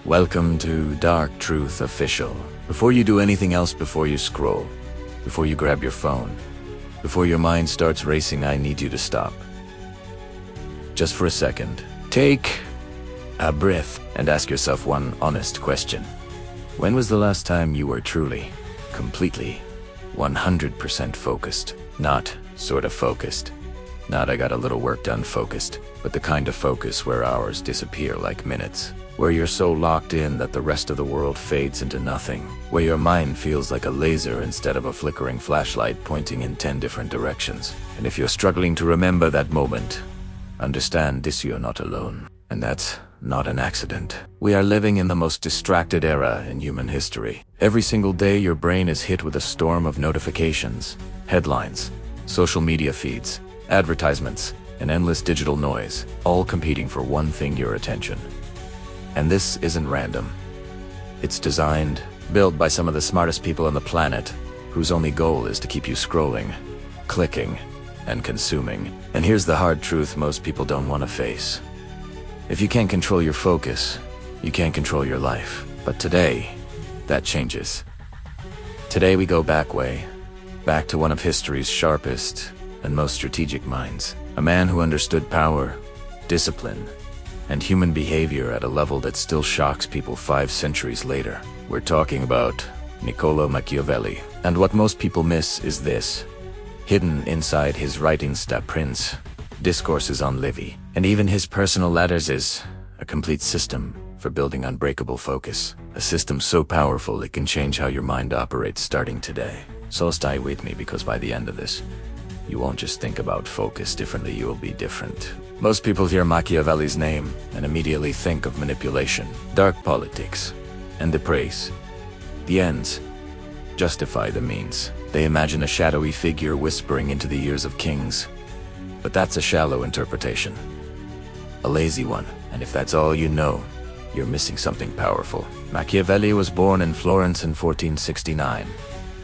Welcome to Dark Truth Official. Before you do anything else, before you scroll, before you grab your phone, before your mind starts racing, I need you to stop. Just for a second. Take a breath and ask yourself one honest question. When was the last time you were truly, completely, 100% focused? Not sort of focused. Not I got a little work done focused, but the kind of focus where hours disappear like minutes. Where you're so locked in that the rest of the world fades into nothing. Where your mind feels like a laser instead of a flickering flashlight pointing in 10 different directions. And if you're struggling to remember that moment, understand this: you're not alone. And that's not an accident. We are living in the most distracted era in human history. Every single day your brain is hit with a storm of notifications, headlines, social media feeds, advertisements, and endless digital noise, all competing for one thing: your attention. And this isn't random. It's designed, built by some of the smartest people on the planet, whose only goal is to keep you scrolling, clicking, and consuming. And here's the hard truth most people don't want to face. If you can't control your focus, you can't control your life. But today, that changes. Today we go back to one of history's sharpest and most strategic minds. A man who understood power, discipline, and human behavior at a level that still shocks people 5 centuries later. We're talking about Niccolo Machiavelli. And what most people miss is this. Hidden inside his writings, Da Prince, Discourses on Livy, and even his personal letters is a complete system for building unbreakable focus. A system so powerful it can change how your mind operates starting today. So stay with me, because by the end of this, you won't just think about focus differently, you will be different. Most people hear Machiavelli's name and immediately think of manipulation, dark politics, and the praise. The ends justify the means. They imagine a shadowy figure whispering into the ears of kings. But that's a shallow interpretation. A lazy one. And if that's all you know, you're missing something powerful. Machiavelli was born in Florence in 1469,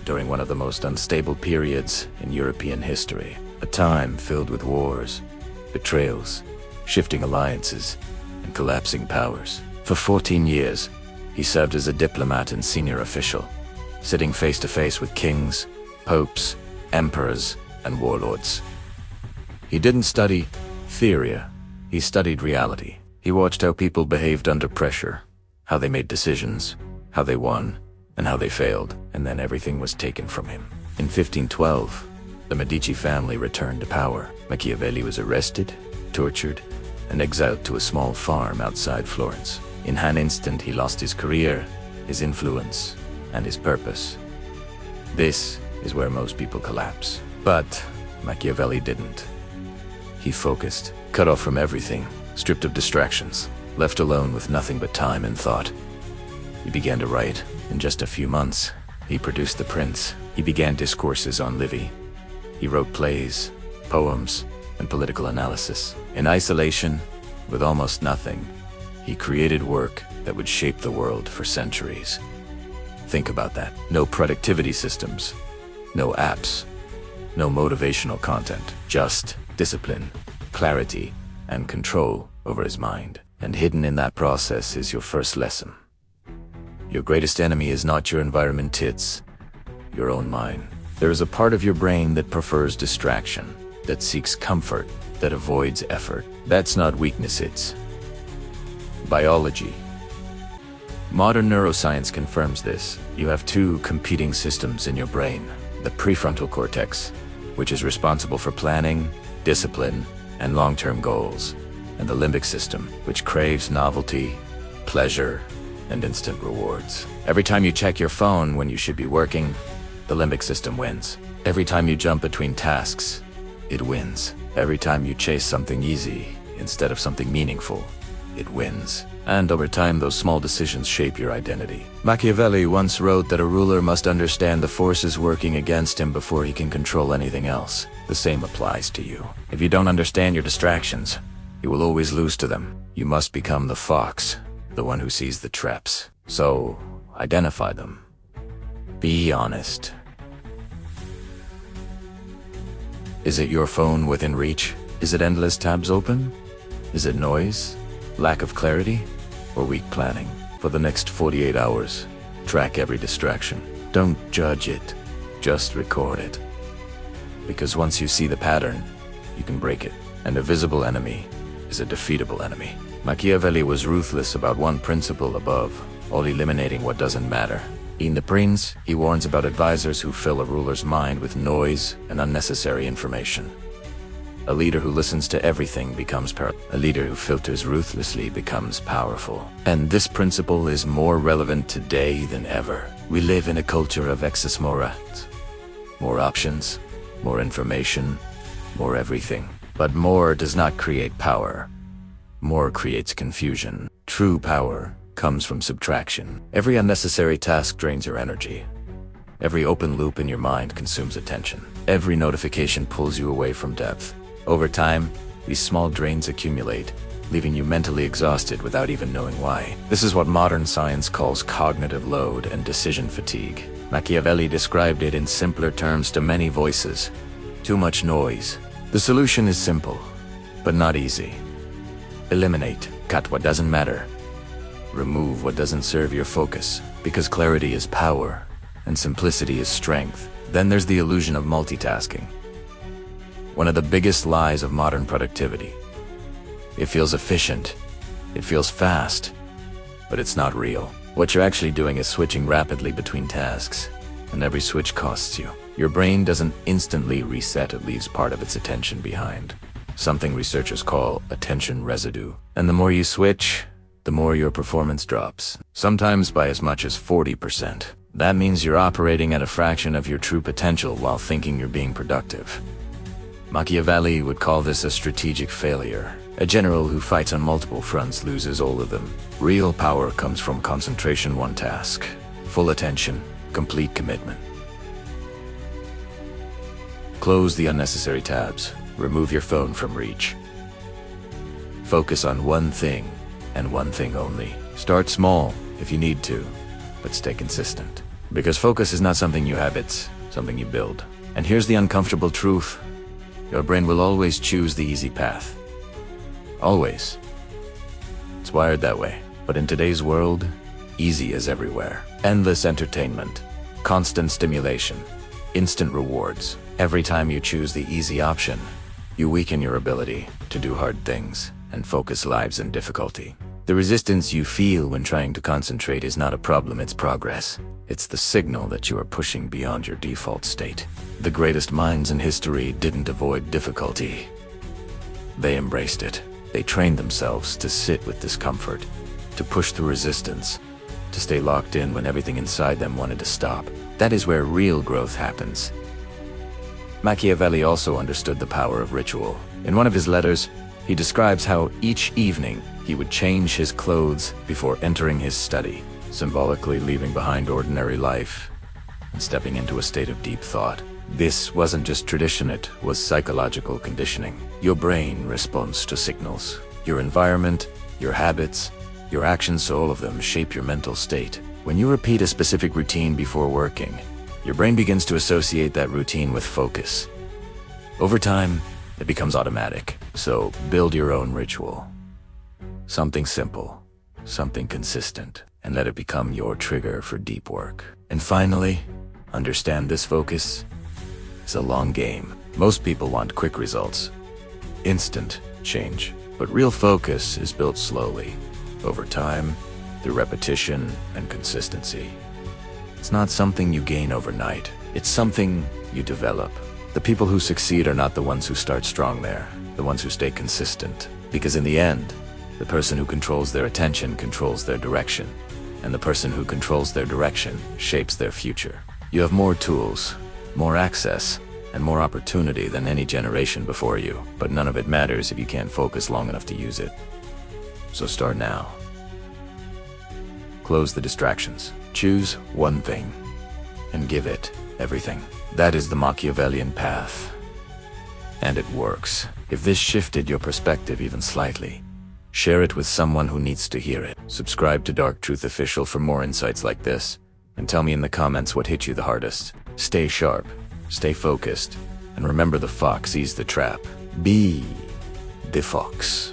during one of the most unstable periods in European history. A time filled with wars, betrayals, shifting alliances, and collapsing powers. For 14 years, he served as a diplomat and senior official, sitting face to face with kings, popes, emperors, and warlords. He didn't study theory, he studied reality. He watched how people behaved under pressure, how they made decisions, how they won, and how they failed, and then everything was taken from him. In 1512, the Medici family returned to power. Machiavelli was arrested, tortured, and exiled to a small farm outside Florence. In an instant, he lost his career, his influence, and his purpose. This is where most people collapse. But Machiavelli didn't. He focused, cut off from everything, stripped of distractions, left alone with nothing but time and thought. He began to write. In just a few months, he produced The Prince. He began Discourses on Livy. He wrote plays, poems, and political analysis. In isolation, with almost nothing, he created work that would shape the world for centuries. Think about that. No productivity systems, no apps, no motivational content, just discipline, clarity, and control over his mind. And hidden in that process is your first lesson. Your greatest enemy is not your environment, it's your own mind. There is a part of your brain that prefers distraction, that seeks comfort, that avoids effort. That's not weakness, it's biology. Modern neuroscience confirms this. You have 2 competing systems in your brain. The prefrontal cortex, which is responsible for planning, discipline, and long-term goals, and the limbic system, which craves novelty, pleasure, and instant rewards. Every time you check your phone when you should be working, the limbic system wins. Every time you jump between tasks, it wins. Every time you chase something easy instead of something meaningful, it wins. And over time, those small decisions shape your identity. Machiavelli once wrote that a ruler must understand the forces working against him before he can control anything else. The same applies to you. If you don't understand your distractions, you will always lose to them. You must become the fox, the one who sees the traps. So, identify them. Be honest. Is it your phone within reach? Is it endless tabs open? Is it noise, lack of clarity, or weak planning? For the next 48 hours, track every distraction. Don't judge it, just record it. Because once you see the pattern, you can break it. And a visible enemy is a defeatable enemy. Machiavelli was ruthless about one principle above all, eliminating what doesn't matter. In The Prince, he warns about advisors who fill a ruler's mind with noise and unnecessary information. A leader who listens to everything becomes powerful. A leader who filters ruthlessly becomes powerful. And this principle is more relevant today than ever. We live in a culture of excess more options, more information, more everything. But more does not create power. More creates confusion. True power comes from subtraction. Every unnecessary task drains your energy. Every open loop in your mind consumes attention. Every notification pulls you away from depth. Over time, these small drains accumulate, leaving you mentally exhausted without even knowing why. This is what modern science calls cognitive load and decision fatigue. Machiavelli described it in simpler terms to many voices. Too much noise. The solution is simple, but not easy. Eliminate, cut what doesn't matter. Remove what doesn't serve your focus, because clarity is power, and simplicity is strength. Then there's the illusion of multitasking. One of the biggest lies of modern productivity. It feels efficient, it feels fast, but it's not real. What you're actually doing is switching rapidly between tasks, and every switch costs you. Your brain doesn't instantly reset, it leaves part of its attention behind. Something researchers call attention residue. And the more you switch, the more your performance drops, sometimes by as much as 40%. That means you're operating at a fraction of your true potential while thinking you're being productive. Machiavelli would call this a strategic failure. A general who fights on multiple fronts loses all of them. Real power comes from concentration, one task, full attention, complete commitment. Close the unnecessary tabs. Remove your phone from reach. Focus on one thing, and one thing only. Start small if you need to, but stay consistent. Because focus is not something you have, it's something you build. And here's the uncomfortable truth. Your brain will always choose the easy path. Always. It's wired that way. But in today's world, easy is everywhere. Endless entertainment, constant stimulation, instant rewards. Every time you choose the easy option, you weaken your ability to do hard things and focus lives in difficulty. The resistance you feel when trying to concentrate is not a problem, it's progress. It's the signal that you are pushing beyond your default state. The greatest minds in history didn't avoid difficulty. They embraced it. They trained themselves to sit with discomfort, to push through resistance, to stay locked in when everything inside them wanted to stop. That is where real growth happens. Machiavelli also understood the power of ritual. In one of his letters, he describes how each evening he would change his clothes before entering his study, symbolically leaving behind ordinary life and stepping into a state of deep thought. This wasn't just tradition, it was psychological conditioning. Your brain responds to signals. Your environment, your habits, your actions, all of them shape your mental state. When you repeat a specific routine before working, your brain begins to associate that routine with focus. Over time, it becomes automatic. So build your own ritual. Something simple, something consistent, and let it become your trigger for deep work. And finally, understand this focus is a long game. Most people want quick results, instant change, but real focus is built slowly, over time, through repetition and consistency. It's not something you gain overnight. It's something you develop. The people who succeed are not the ones who start strong, they're the ones who stay consistent. Because in the end, the person who controls their attention controls their direction, and the person who controls their direction shapes their future. You have more tools, more access, and more opportunity than any generation before you, but none of it matters if you can't focus long enough to use it. So start now. Close the distractions. Choose one thing, and give it everything. That is the Machiavellian path. And it works. If this shifted your perspective even slightly, share it with someone who needs to hear it. Subscribe to Dark Truth Official for more insights like this, and tell me in the comments what hit you the hardest. Stay sharp, stay focused, and remember the fox sees the trap. Be the fox.